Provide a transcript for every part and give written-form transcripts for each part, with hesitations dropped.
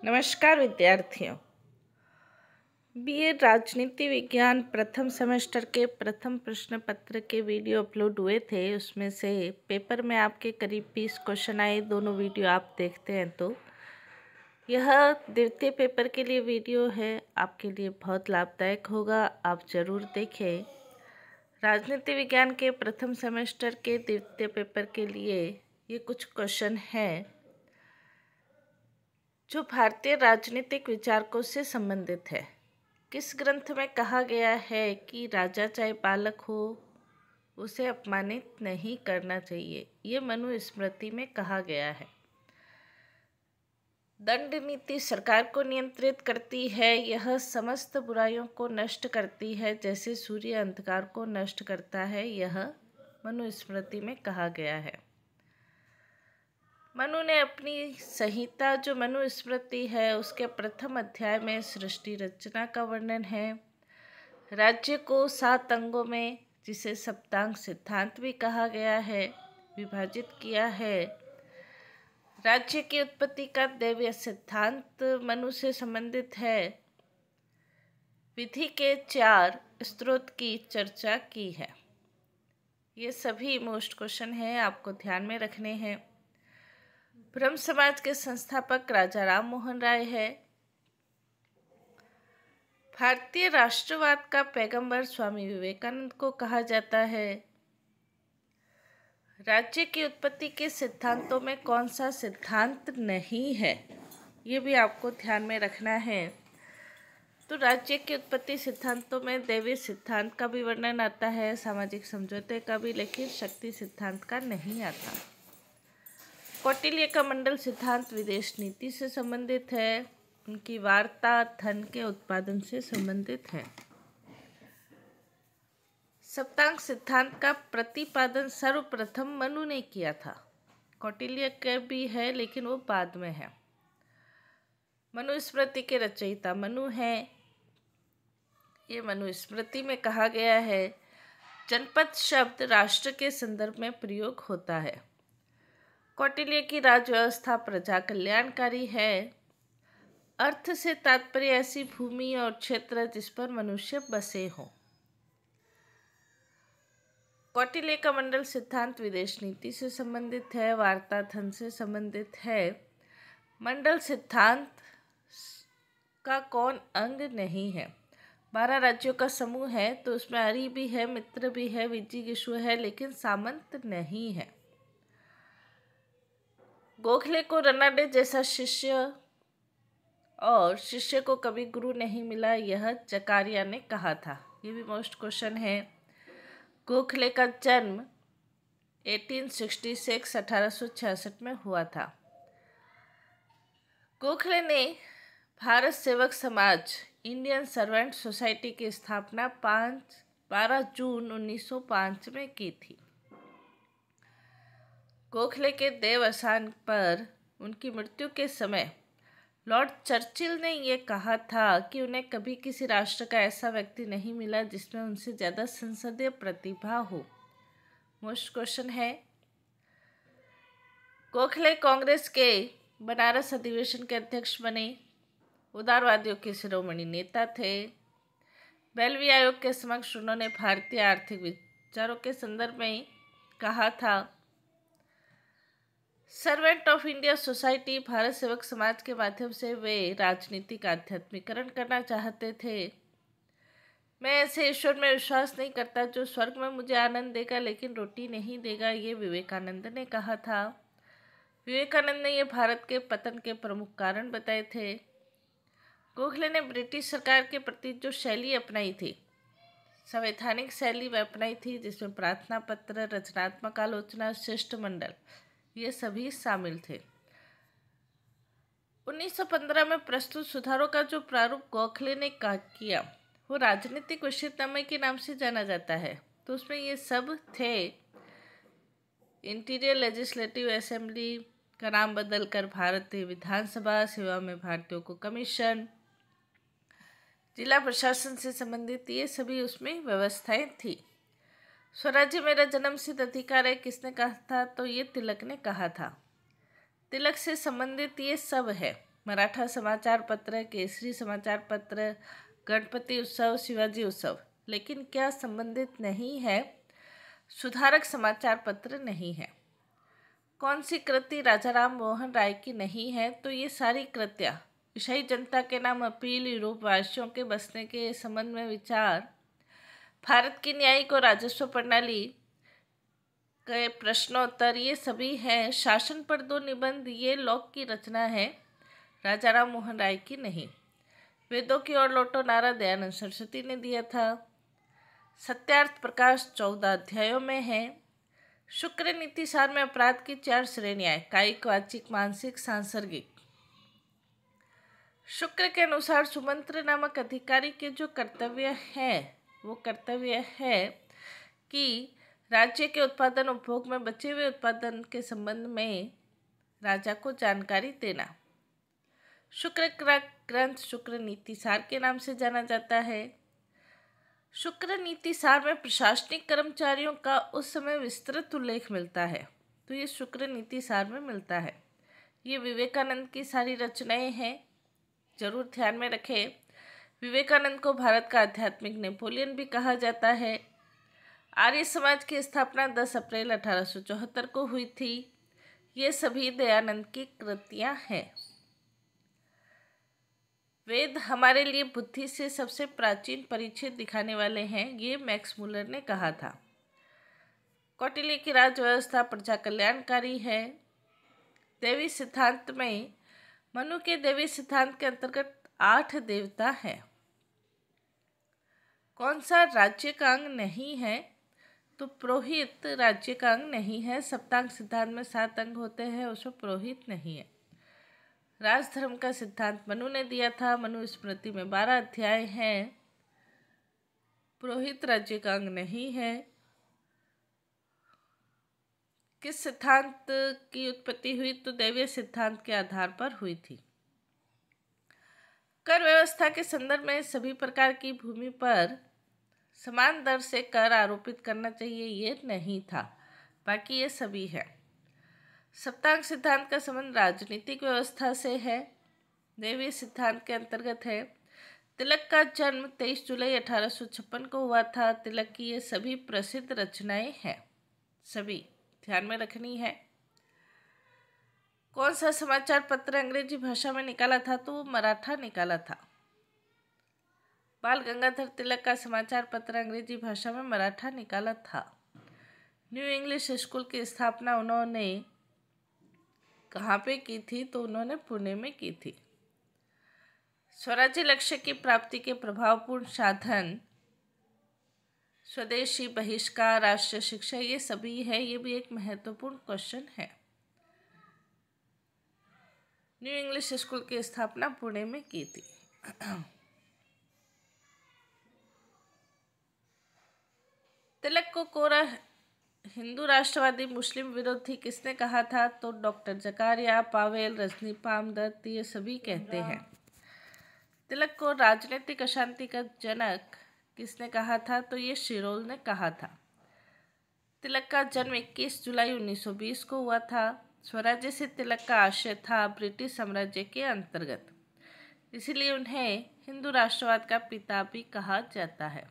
नमस्कार विद्यार्थियों। बीए राजनीति विज्ञान प्रथम सेमेस्टर के प्रथम प्रश्न पत्र के वीडियो अपलोड हुए थे। उसमें से पेपर में आपके करीब 20 क्वेश्चन आए। दोनों वीडियो आप देखते हैं तो यह द्वितीय पेपर के लिए वीडियो है, आपके लिए बहुत लाभदायक होगा। आप ज़रूर देखें। राजनीति विज्ञान के प्रथम सेमेस्टर के द्वितीय पेपर के लिए ये कुछ क्वेश्चन हैं जो भारतीय राजनीतिक विचारकों से संबंधित है। किस ग्रंथ में कहा गया है कि राजा चाहे बालक हो उसे अपमानित नहीं करना चाहिए? ये मनुस्मृति में कहा गया है। दंड नीति सरकार को नियंत्रित करती है। यह समस्त बुराइयों को नष्ट करती है जैसे सूर्य अंधकार को नष्ट करता है। यह मनुस्मृति में कहा गया है। मनु ने अपनी संहिता जो मनुस्मृति है उसके प्रथम अध्याय में सृष्टि रचना का वर्णन है। राज्य को 7 अंगों में, जिसे सप्तांग सिद्धांत भी कहा गया है, विभाजित किया है। राज्य की उत्पत्ति का दैवीय सिद्धांत मनु से संबंधित है। विधि के 4 स्रोत की चर्चा की है। ये सभी मोस्ट क्वेश्चन हैं, आपको ध्यान में रखने हैं। ब्रह्म समाज के संस्थापक राजा राम मोहन राय है। भारतीय राष्ट्रवाद का पैगंबर स्वामी विवेकानंद को कहा जाता है। राज्य की उत्पत्ति के सिद्धांतों में कौन सा सिद्धांत नहीं है, ये भी आपको ध्यान में रखना है। तो राज्य की उत्पत्ति सिद्धांतों में दैवीय सिद्धांत का भी वर्णन आता है, सामाजिक समझौते का भी, लेकिन शक्ति सिद्धांत का नहीं आता। कौटिल्य का मंडल सिद्धांत विदेश नीति से संबंधित है। उनकी वार्ता धन के उत्पादन से संबंधित है। सप्तांग सिद्धांत का प्रतिपादन सर्वप्रथम मनु ने किया था। कौटिल्य का भी है लेकिन वो बाद में है। मनुस्मृति के रचयिता मनु हैं। ये मनुस्मृति में कहा गया है। जनपद शब्द राष्ट्र के संदर्भ में प्रयोग होता है। कौटिल्य की राजव्यवस्था प्रजा कल्याणकारी है। अर्थ से तात्पर्य ऐसी भूमि और क्षेत्र जिस पर मनुष्य बसे हों। कौटिल्य का मंडल सिद्धांत विदेश नीति से संबंधित है, वार्ता धन से संबंधित है। मंडल सिद्धांत का कौन अंग नहीं है? 12 राज्यों का समूह है, तो उसमें अरि भी है, मित्र भी है, विजिगीषु है, लेकिन सामंत नहीं है। गोखले को रनाडे जैसा शिष्य और शिष्य को कभी गुरु नहीं मिला, यह जकारिया ने कहा था। ये भी मोस्ट क्वेश्चन है। गोखले का जन्म 1866 में हुआ था। गोखले ने भारत सेवक समाज इंडियन सर्वेंट सोसाइटी की स्थापना 12 जून 1905 में की थी। गोखले के देहावसान पर उनकी मृत्यु के समय लॉर्ड चर्चिल ने यह कहा था कि उन्हें कभी किसी राष्ट्र का ऐसा व्यक्ति नहीं मिला जिसमें उनसे ज़्यादा संसदीय प्रतिभा हो। मोस्ट क्वेश्चन है। गोखले कांग्रेस के बनारस अधिवेशन के अध्यक्ष बने। उदारवादियों के शिरोमणि नेता थे। बेलवी आयोग के समक्ष उन्होंने भारतीय आर्थिक विचारों के संदर्भ में कहा था। Servant of India society Bharat सेवक समाज के माध्यम से वे राजनीतिक आध्यात्मिकरण करना चाहते थे। मैं ऐसे ईश्वर में विश्वास नहीं करता जो स्वर्ग में मुझे आनंद देगा लेकिन रोटी नहीं देगा, ये विवेकानंद ने कहा था। विवेकानंद ने ये भारत के पतन के प्रमुख कारण बताए थे। गोखले ने ब्रिटिश सरकार के प्रति जो शैली अपनाई थी, संवैधानिक शैली में अपनाई थी, जिसमें प्रार्थना पत्र, रचनात्मक आलोचना, शिष्टमंडल, ये सभी शामिल थे। 1915 में प्रस्तुत सुधारों का जो प्रारूप गोखले ने किया वो राजनीतिक विषयनामे के नाम से जाना जाता है। तो उसमें ये सब थे। इंटीरियर लेजिस्लेटिव असेंबली का नाम बदलकर भारतीय विधानसभा, सेवा में भारतीयों को कमीशन, जिला प्रशासन से संबंधित ये सभी उसमें व्यवस्थाएं थी। स्वराज्य मेरा जन्मसिद्ध अधिकार है किसने कहा था? तो ये तिलक ने कहा था। तिलक से संबंधित ये सब है। मराठा समाचार पत्र, केसरी समाचार पत्र, गणपति उत्सव, शिवाजी उत्सव, लेकिन क्या संबंधित नहीं है? सुधारक समाचार पत्र नहीं है। कौन सी कृति राजा राम मोहन राय की नहीं है? तो ये सारी कृतियाँ ईसाई जनता के नाम अपील, यूरोप वासियों के बसने के संबंध में विचार, भारत की न्यायिक और राजस्व प्रणाली के प्रश्नोत्तर, ये सभी हैं। शासन पर 2 निबंध, ये लॉक की रचना है, राजा राम मोहन राय की नहीं। वेदों की ओर लौटो नारा दयानंद सरस्वती ने दिया था। सत्यार्थ प्रकाश 14 अध्यायों में है। शुक्र नीति सार में अपराध की 4 श्रेणियां, कायिक, वाचिक, मानसिक, सांसर्गिक। शुक्र के अनुसार सुमंत्र नामक अधिकारी के जो कर्तव्य है, वो कर्तव्य है कि राज्य के उत्पादन उपभोग में बचे हुए उत्पादन के संबंध में राजा को जानकारी देना। शुक्र का ग्रंथ शुक्र नीति सार के नाम से जाना जाता है। शुक्र नीति सार में प्रशासनिक कर्मचारियों का उस समय विस्तृत उल्लेख मिलता है, तो ये शुक्र नीति सार में मिलता है। ये विवेकानंद की सारी रचनाएं हैं, जरूर ध्यान में रखें। विवेकानंद को भारत का आध्यात्मिक नेपोलियन भी कहा जाता है। आर्य समाज की स्थापना 10 अप्रैल 1874 को हुई थी। ये सभी दयानंद की कृतियां हैं। वेद हमारे लिए बुद्धि से सबसे प्राचीन परिच्छेद दिखाने वाले हैं, ये मैक्स मुलर ने कहा था। कौटिल्य की राज व्यवस्था प्रजा कल्याणकारी है। देवी सिद्धांत में मनु के देवी सिद्धांत के अंतर्गत 8 देवता हैं। कौन सा राज्य का अंग नहीं है? तो पुरोहित राज्य का अंग नहीं है। सप्तांग सिद्धांत में 7 अंग होते हैं, उसमें पुरोहित नहीं है। राजधर्म का सिद्धांत मनु ने दिया था। मनु स्मृति में 12 अध्याय हैं। पुरोहित राज्य का अंग नहीं है। किस सिद्धांत की उत्पत्ति हुई? तो दैवीय सिद्धांत के आधार पर हुई थी। कर व्यवस्था के संदर्भ में सभी प्रकार की भूमि पर समान दर से कर आरोपित करना चाहिए, ये नहीं था, बाकी ये सभी है। सप्तांग सिद्धांत का संबंध राजनीतिक व्यवस्था से है, देवीय सिद्धांत के अंतर्गत है। तिलक का जन्म 23 जुलाई 1856 को हुआ था। तिलक की ये सभी प्रसिद्ध रचनाएं हैं, सभी ध्यान में रखनी है। कौन सा समाचार पत्र अंग्रेजी भाषा में निकाला था? तो वो मराठा निकाला था। बाल गंगाधर तिलक का समाचार पत्र अंग्रेजी भाषा में मराठा निकाला था। न्यू इंग्लिश स्कूल की स्थापना उन्होंने कहाँ पे की थी? तो उन्होंने पुणे में की थी। स्वराज्य लक्ष्य की प्राप्ति के प्रभावपूर्ण साधन स्वदेशी बहिष्कार, राष्ट्रीय शिक्षा, ये सभी है। ये भी एक महत्वपूर्ण क्वेश्चन है। न्यू इंग्लिश स्कूल की स्थापना पुणे में की थी। तिलक को कोरा हिंदू राष्ट्रवादी मुस्लिम विरोधी किसने कहा था? तो डॉक्टर जकारिया, पावेल, रजनी पामदत्त, ये सभी कहते हैं। तिलक को राजनीतिक अशांति का जनक किसने कहा था? तो ये शिरोल ने कहा था। तिलक का जन्म 21 जुलाई 1920 को हुआ था। स्वराज्य से तिलक का आशय था ब्रिटिश साम्राज्य के अंतर्गत, इसीलिए उन्हें हिंदू राष्ट्रवाद का पिता भी कहा जाता है।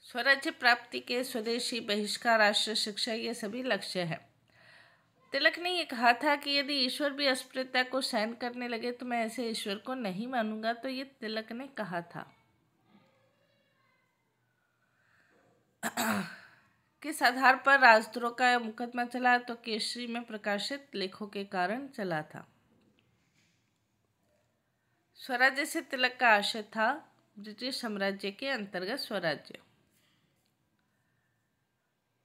स्वराज्य प्राप्ति के स्वदेशी बहिष्कार, राष्ट्रीय शिक्षा, ये सभी लक्ष्य है। तिलक ने ये कहा था कि यदि ईश्वर भी अस्पृश्यता को सहन करने लगे तो मैं ऐसे ईश्वर को नहीं मानूंगा, तो ये तिलक ने कहा था। किस आधार पर राजद्रोह का मुकदमा चला? तो केसरी में प्रकाशित लेखों के कारण चला था। स्वराज्य से तिलक का आशय था ब्रिटिश साम्राज्य के अंतर्गत स्वराज्य।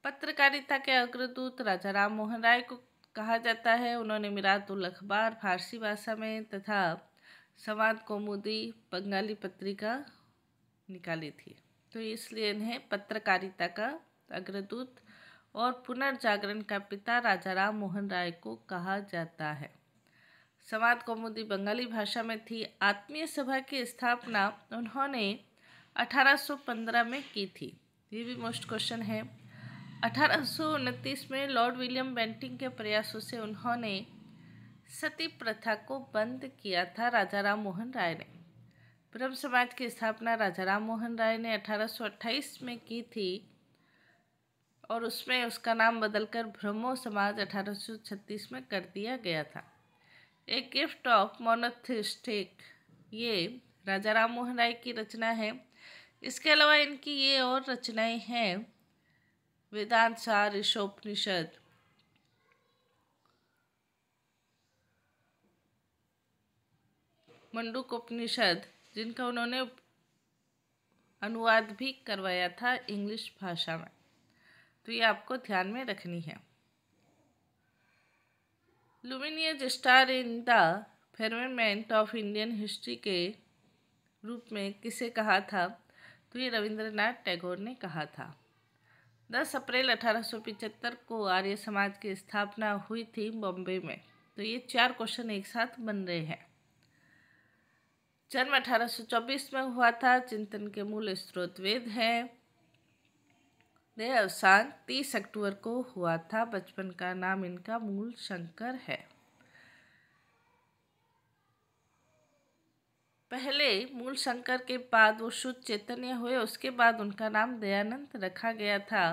पत्रकारिता के अग्रदूत राजा राम मोहन राय को कहा जाता है। उन्होंने मिरातुल अखबार फारसी भाषा में तथा संवाद कौमुदी बंगाली पत्रिका निकाली थी, तो इसलिए इन्हें पत्रकारिता का अग्रदूत और पुनर्जागरण का पिता राजा राम मोहन राय को कहा जाता है। संवाद कौमुदी बंगाली भाषा में थी। आत्मीय सभा की स्थापना उन्होंने 1815 में की थी? ये भी मोस्ट क्वेश्चन है। 1829 में लॉर्ड विलियम बेंटिंक के प्रयासों से उन्होंने सती प्रथा को बंद किया था राजा राम मोहन राय ने। ब्रह्म समाज की स्थापना राजा राम मोहन राय ने 1828 में की थी और उसमें उसका नाम बदलकर ब्रह्मो समाज 1836 में कर दिया गया था। एक गिफ्ट ऑफ मोनोथिस्टिक, ये राजा राम मोहन राय की रचना है। इसके अलावा इनकी ये और रचनाएं हैं वेदांत सार, ईशोपनिषद, मंडूकोपनिषद, जिनका उन्होंने अनुवाद भी करवाया था इंग्लिश भाषा में, तो ये आपको ध्यान में रखनी है। Luminous star in the firmament of Indian history के रूप में किसे कहा था? तो ये रविंद्रनाथ टैगोर ने कहा था। 10 अप्रैल 1875 को आर्य समाज की स्थापना हुई थी बॉम्बे में। तो ये 4 क्वेश्चन एक साथ बन रहे हैं। जन्म 1824 में हुआ था। चिंतन के मूल स्रोत वेद है। देह अवसान 30 अक्टूबर को हुआ था। बचपन का नाम इनका मूल शंकर है। पहले मूल शंकर के बाद वो शुद्ध चैतन्य हुए, उसके बाद उनका नाम दयानंद रखा गया था।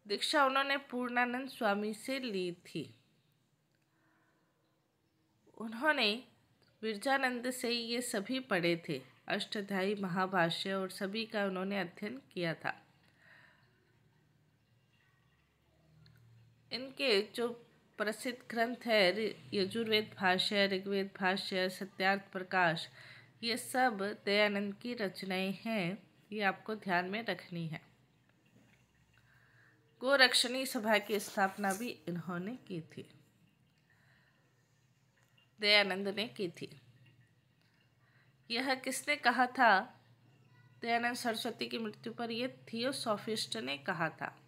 दीक्षा उन्होंने पूर्णानंद स्वामी से ली थी। उन्होंने विरजानंद से ये सभी पढ़े थे। अष्टाध्यायी, महाभाष्य और सभी का उन्होंने अध्ययन किया था। इनके जो प्रसिद्ध ग्रंथ है यजुर्वेद भाष्य, ऋग्वेद भाष्य, सत्यार्थ प्रकाश, ये सब दयानंद की रचनाएं हैं। ये आपको ध्यान में रखनी है। गोरक्षणी सभा की स्थापना भी इन्होंने की थी, दयानंद ने की थी। यह किसने कहा था? दयानंद सरस्वती की मृत्यु पर यह थियोसॉफिस्ट ने कहा था।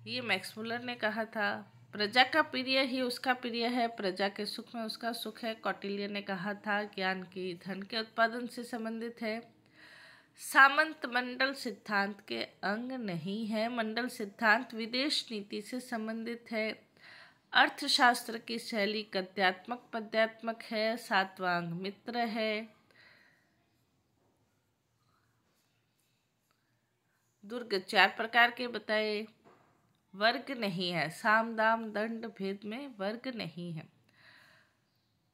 ये मैक्स मुलर ने कहा था। प्रजा का प्रिय ही उसका प्रिय है, प्रजा के सुख में उसका सुख है, कौटिल्य ने कहा था। ज्ञान की धन के उत्पादन से संबंधित है। सामंत मंडल सिद्धांत के अंग नहीं है। मंडल सिद्धांत विदेश नीति से संबंधित है। अर्थशास्त्र की शैली गद्यात्मक पद्यात्मक है। सातवांग मित्र है। दुर्ग 4 प्रकार के बताए। वर्ग नहीं है। साम दाम दंड भेद में वर्ग नहीं है।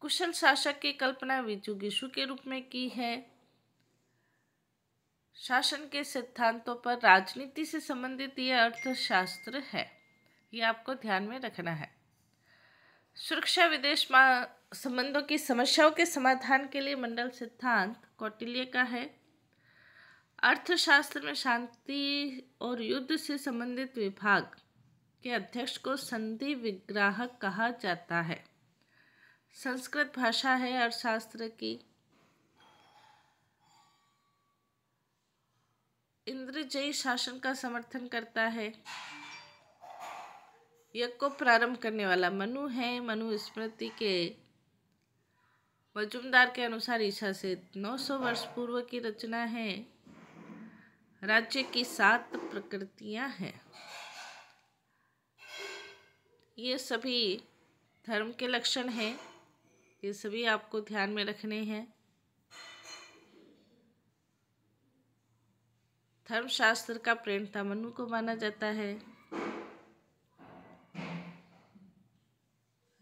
कुशल शासक की कल्पना विजुगिषु के रूप में की है। शासन के सिद्धांतों पर राजनीति से संबंधित यह अर्थशास्त्र है। ये आपको ध्यान में रखना है। सुरक्षा विदेश संबंधों की समस्याओं के समाधान के लिए मंडल सिद्धांत कौटिल्य का है। अर्थशास्त्र में शांति और युद्ध से संबंधित विभाग के अध्यक्ष को संधि विग्राहक कहा जाता है। संस्कृत भाषा है अर्थशास्त्र की। इंद्रजयी शासन का समर्थन करता है। यज्ञ को प्रारंभ करने वाला मनु है। मनु स्मृति के मजुमदार के अनुसार ईसा से 900 वर्ष पूर्व की रचना है। राज्य की 7 प्रकृतियां हैं। ये सभी धर्म के लक्षण हैं। ये सभी आपको ध्यान में रखने हैं। धर्मशास्त्र का प्रणेता मनु को माना जाता है।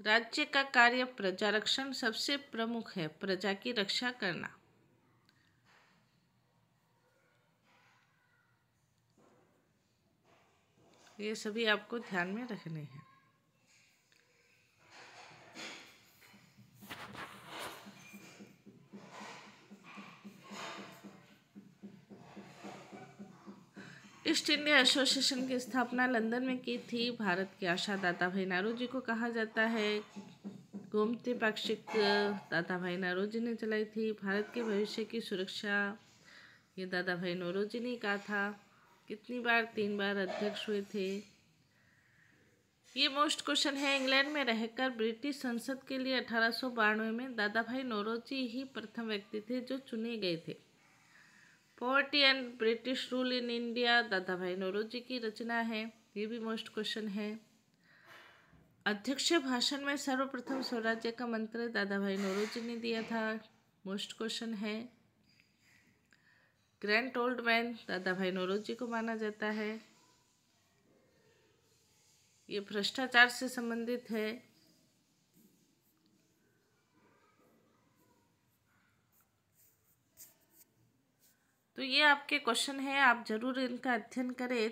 राज्य का कार्य प्रजा रक्षण सबसे प्रमुख है। प्रजा की रक्षा करना। ये सभी आपको ध्यान में रखने हैं। ईस्ट इंडिया एसोसिएशन की स्थापना लंदन में की थी। भारत की आशा दादा भाई नारोजी को कहा जाता है। गोमती पाक्षिक दादा भाई नारोजी ने चलाई थी। भारत के भविष्य की सुरक्षा ये दादा भाई नौरोजी ने कहा था। कितनी बार? 3 बार अध्यक्ष हुए थे। ये मोस्ट क्वेश्चन है, इंग्लैंड में रहकर ब्रिटिश संसद के लिए 1892 में दादा भाई नौरोजी ही प्रथम व्यक्ति थे जो चुने गए थे। Poverty and British rule in India दादा भाई नौरोजी की रचना है, ये भी मोस्ट क्वेश्चन है। अध्यक्ष भाषण में सर्वप्रथम स्वराज्य का मंत्र दादा भाई नौरोजी ने दिया था, मोस्ट क्वेश्चन है। ग्रैंड ओल्ड मैन दादा भाई नौरोजी को माना जाता है, ये भ्रष्टाचार से संबंधित है। तो ये आपके क्वेश्चन है, आप जरूर इनका अध्ययन करें।